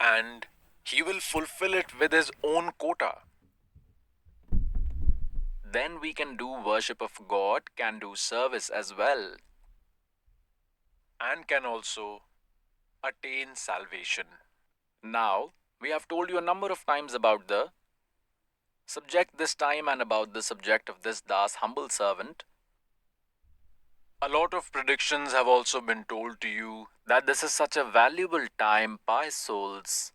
and he will fulfill it with his own quota. Then we can do worship of God, can do service as well, and can also attain salvation. Now, we have told you a number of times about the subject this time and about the subject of this Das humble servant. A lot of predictions have also been told to you that this is such a valuable time, by souls.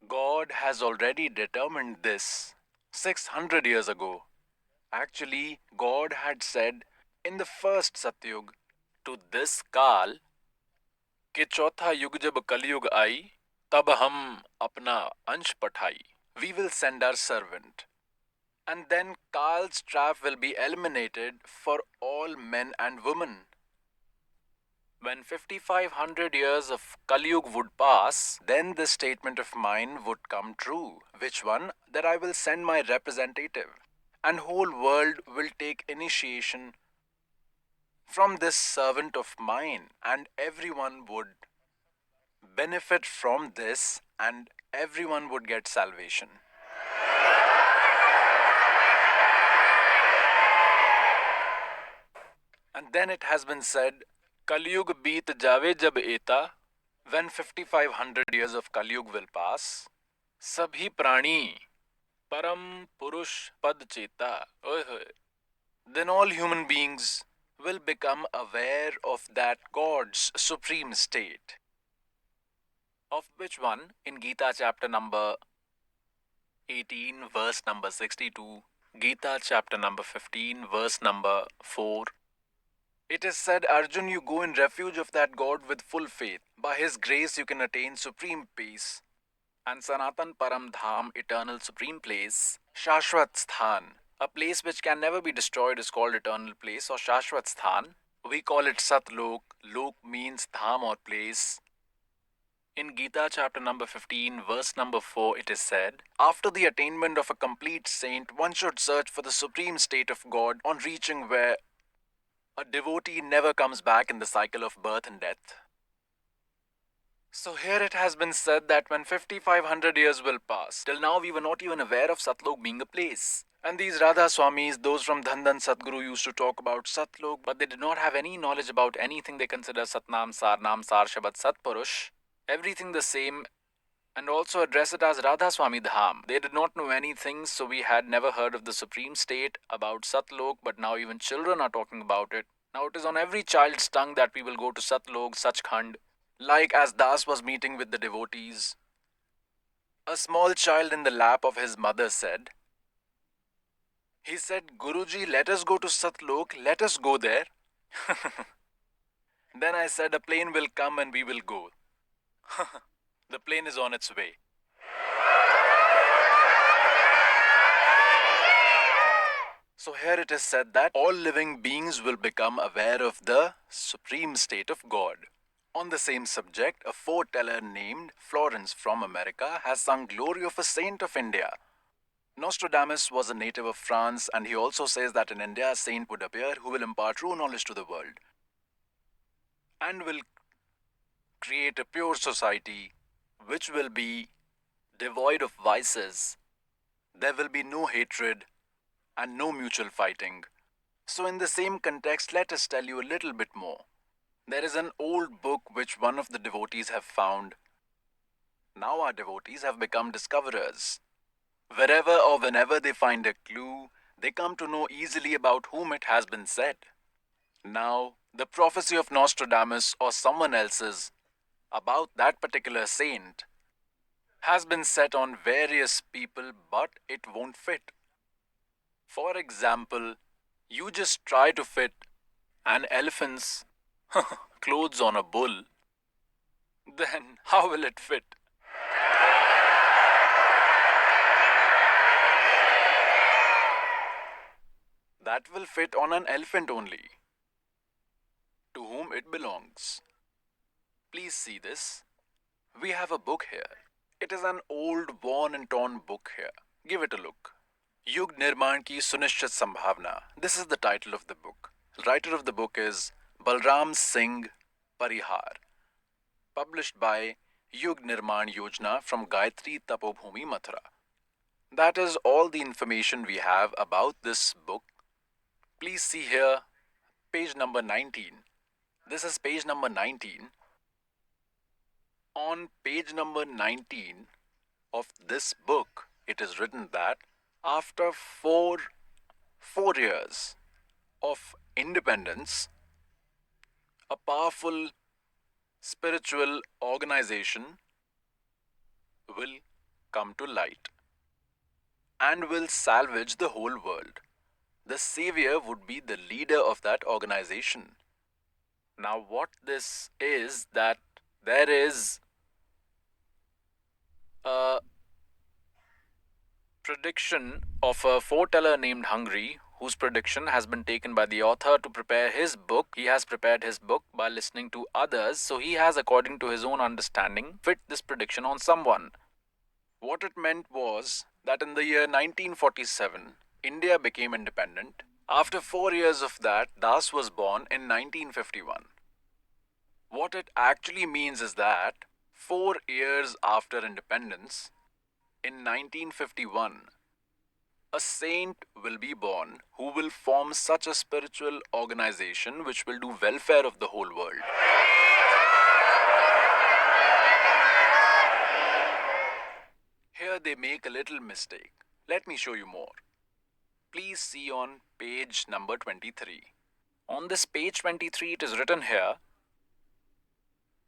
God has already determined this 600 years ago. Actually, God had said in the first Satyug to this Kal कि चौथा युग जब कलयुग आई तब हम अपना अंश पठाई. We will send our servant. And then Kal's trap will be eliminated for all men and women. When 5500 years of Kalyug would pass, then this statement of mine would come true. Which one? That I will send my representative, and whole world will take initiation from this servant of mine, and everyone would benefit from this, and everyone would get salvation. And then it has been said, Kalyug beat jave jab eta, when 5500 years of Kalyug will pass, sabhi prani param purush pad cheta, then all human beings will become aware of that God's supreme state. Of which one? In Gita chapter number 18, verse number 62, Gita chapter number 15, verse number 4. It is said, Arjun, you go in refuge of that God with full faith. By his grace you can attain supreme peace. And Sanatan Param Dham, eternal supreme place, Shashwat Sthan, a place which can never be destroyed, is called eternal place or Shashwat Sthan. We call it Satlok. Lok means Dham or place. In Gita chapter number 15, verse number 4, it is said, after the attainment of a complete saint, one should search for the supreme state of God, on reaching where a devotee never comes back in the cycle of birth and death. So here it has been said that when 5500 years will pass, till now we were not even aware of Satlok being a place. And these Radha Swamis, those from Dhandan Satguru, used to talk about Satlok, but they did not have any knowledge about anything they consider Satnam, Sarnam, Sar, Shabad, Satpurush. Everything the same, and also address it as Radha Swami Dham. They did not know anything, so we had never heard of the supreme state about Satlok, but now even children are talking about it. Now it is on every child's tongue that we will go to Satlok, Sachkhand. Like as Das was meeting with the devotees, a small child in the lap of his mother said, he said, Guruji, let us go to Satlok, let us go there. Then I said, a plane will come and we will go. The plane is on its way. So here it is said that all living beings will become aware of the supreme state of God. On the same subject, a foreteller named Florence from America has sung glory of a saint of India. Nostradamus was a native of France, and he also says that in India a saint would appear who will impart true knowledge to the world and will create a pure society which will be devoid of vices. There will be no hatred and no mutual fighting. So in the same context, let us tell you a little bit more. There is an old book which one of the devotees have found. Now our devotees have become discoverers. Wherever or whenever they find a clue, they come to know easily about whom it has been said. Now, the prophecy of Nostradamus or someone else's about that particular saint has been set on various people, but it won't fit. For example, you just try to fit an elephant's clothes on a bull, then how will it fit? That will fit on an elephant only, to whom it belongs. Please see this. We have a book here. It is an old, worn and torn book here. Give it a look. Yug Nirman Ki Sunishchit Sambhavna. This is the title of the book. The writer of the book is Balram Singh Parihar. Published by Yug Nirman Yojana from Gayatri Tapobhumi Mathura. That is all the information we have about this book. Please see here page number 19. This is page number 19. On page number 19 of this book, it is written that after four years of independence, a powerful spiritual organization will come to light and will salvage the whole world. The savior would be the leader of that organization. Now, what this is that there is a prediction of a foreteller named Hungry, whose prediction has been taken by the author to prepare his book. He has prepared his book by listening to others, so he has, according to his own understanding, fit this prediction on someone. What it meant was that in the year 1947, India became independent. After 4 years of that, Das was born in 1951. What it actually means is that 4 years after independence, in 1951, a saint will be born who will form such a spiritual organization which will do welfare of the whole world. Here they make a little mistake. Let me show you more. Please see on page number 23. On this page 23, it is written here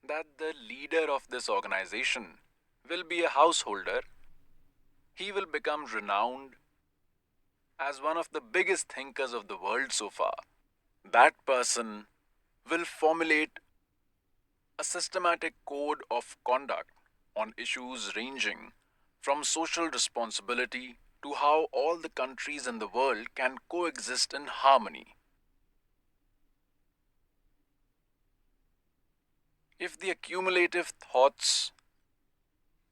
that the leader of this organization will be a householder. He will become renowned as one of the biggest thinkers of the world so far. That person will formulate a systematic code of conduct on issues ranging from social responsibility to how all the countries in the world can coexist in harmony. If the accumulative thoughts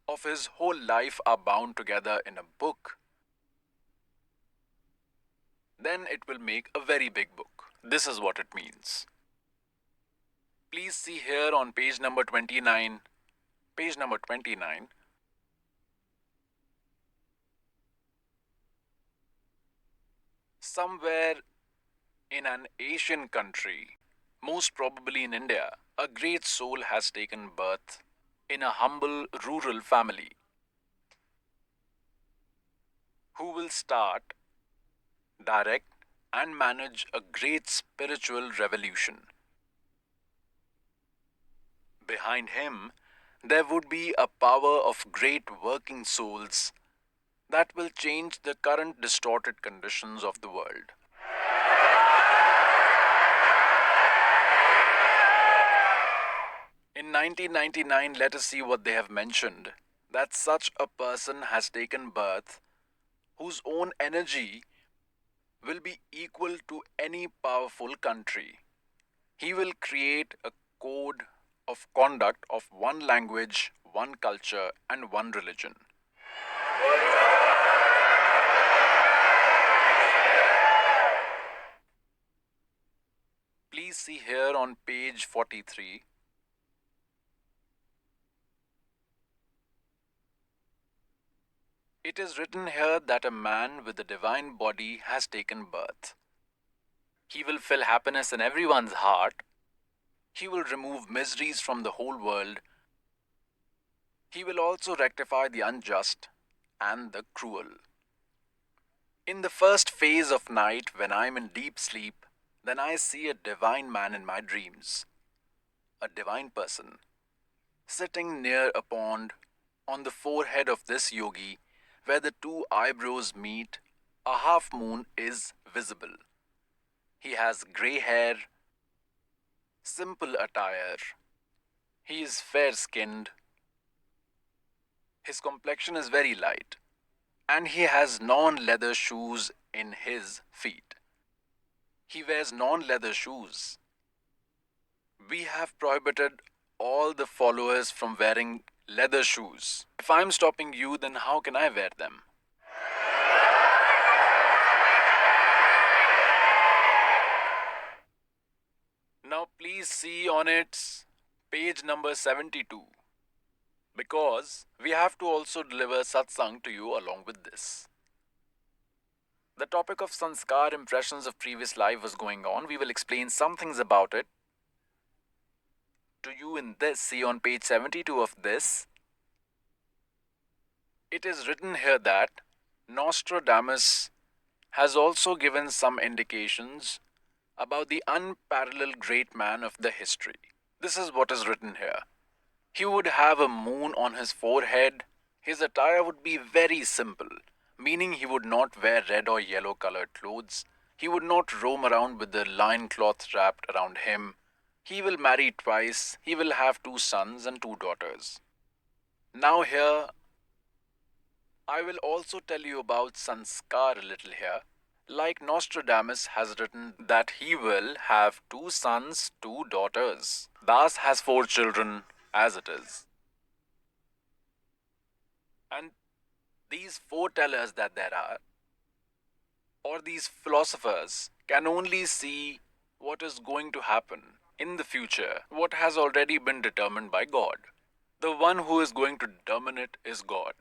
of his whole life are bound together in a book, then it will make a very big book. This is what it means. Please see here on page number 29. Page number 29. Somewhere in an Asian country, most probably in India, a great soul has taken birth in a humble rural family who will start, direct, and manage a great spiritual revolution. Behind him, there would be a power of great working souls that will change the current distorted conditions of the world. In 1999, let us see what they have mentioned, that such a person has taken birth whose own energy will be equal to any powerful country. He will create a code of conduct of one language, one culture, and one religion. Please see here on page 43. It is written here that a man with a divine body has taken birth. He will fill happiness in everyone's heart. He will remove miseries from the whole world. He will also rectify the unjust and the cruel. In the first phase of night, when I am in deep sleep, then I see a divine man in my dreams, a divine person, sitting near a pond. On the forehead of this yogi, where the two eyebrows meet, a half moon is visible. He has grey hair, simple attire. He is fair skinned. His complexion is very light, and he has non leather shoes in his feet. He wears non leather shoes. We have prohibited all the followers from wearing leather shoes. If I'm stopping you, then how can I wear them? Now please see on its page number 72. because we have to also deliver satsang to you along with this. The topic of sanskar, impressions of previous life, was going on. We will explain some things about it to you in this. See on page 72 of this. It is written here that Nostradamus has also given some indications about the unparalleled great man of the history. This is what is written here. He would have a moon on his forehead. His attire would be very simple, meaning he would not wear red or yellow colored clothes. He would not roam around with the lion cloth wrapped around him. He will marry twice. He will have 2 sons and 2 daughters. Now, here, I will also tell you about Sanskar a little here. Like Nostradamus has written that he will have 2 sons, 2 daughters. Das has 4 children, as it is. And these foretellers that there are, or these philosophers, can only see what is going to happen in the future, what has already been determined by God. The one who is going to determine it is God.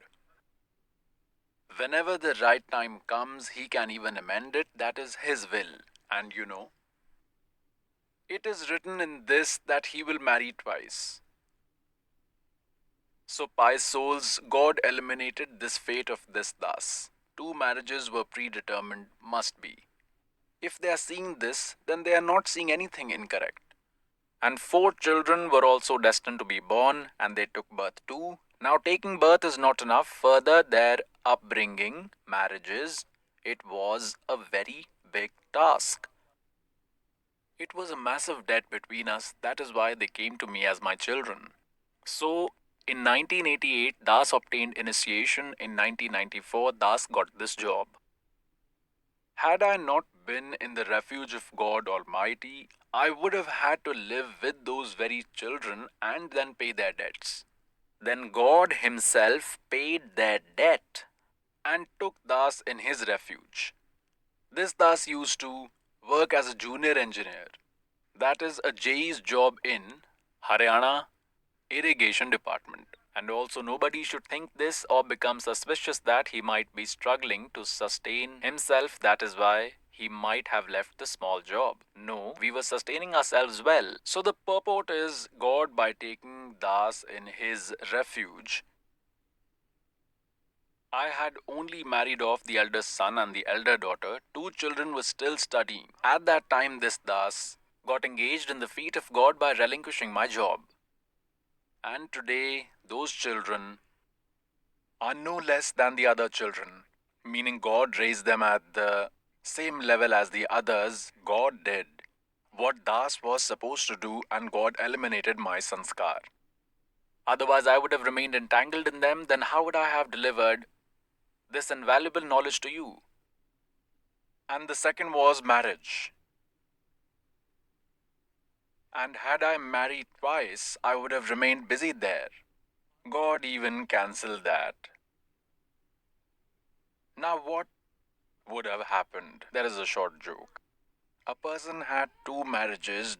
Whenever the right time comes, he can even amend it. That is his will. And it is written in this that he will marry twice. So, pious souls, God eliminated this fate of this Das. 2 marriages were predetermined, must be. If they are seeing this, then they are not seeing anything incorrect. And 4 children were also destined to be born, and they took birth too. Now, taking birth is not enough. Further, their upbringing, marriages, it was a very big task. It was a massive debt between us. That is why they came to me as my children. So, in 1988, Das obtained initiation. In 1994, Das got this job. Had I not been in the refuge of God Almighty, I would have had to live with those very children and then pay their debts. Then God Himself paid their debt and took Das in His refuge. This Das used to work as a junior engineer. That is a JE's job in Haryana Irrigation Department. And also, nobody should think this or become suspicious that he might be struggling to sustain himself. That is why he might have left the small job. No, we were sustaining ourselves well. So, the purport is God, by taking Das in his refuge, I had only married off the eldest son and the elder daughter. 2 children were still studying. At that time, this Das got engaged in the feet of God by relinquishing my job. And today, those children are no less than the other children, meaning God raised them at the same level as the others. God did what Das was supposed to do, and God eliminated my sanskar. Otherwise, I would have remained entangled in them. Then, how would I have delivered this invaluable knowledge to you? And the second was marriage. And had I married twice, I would have remained busy there. God even cancelled that. Now, what would have happened? There is a short joke. A person had 2 marriages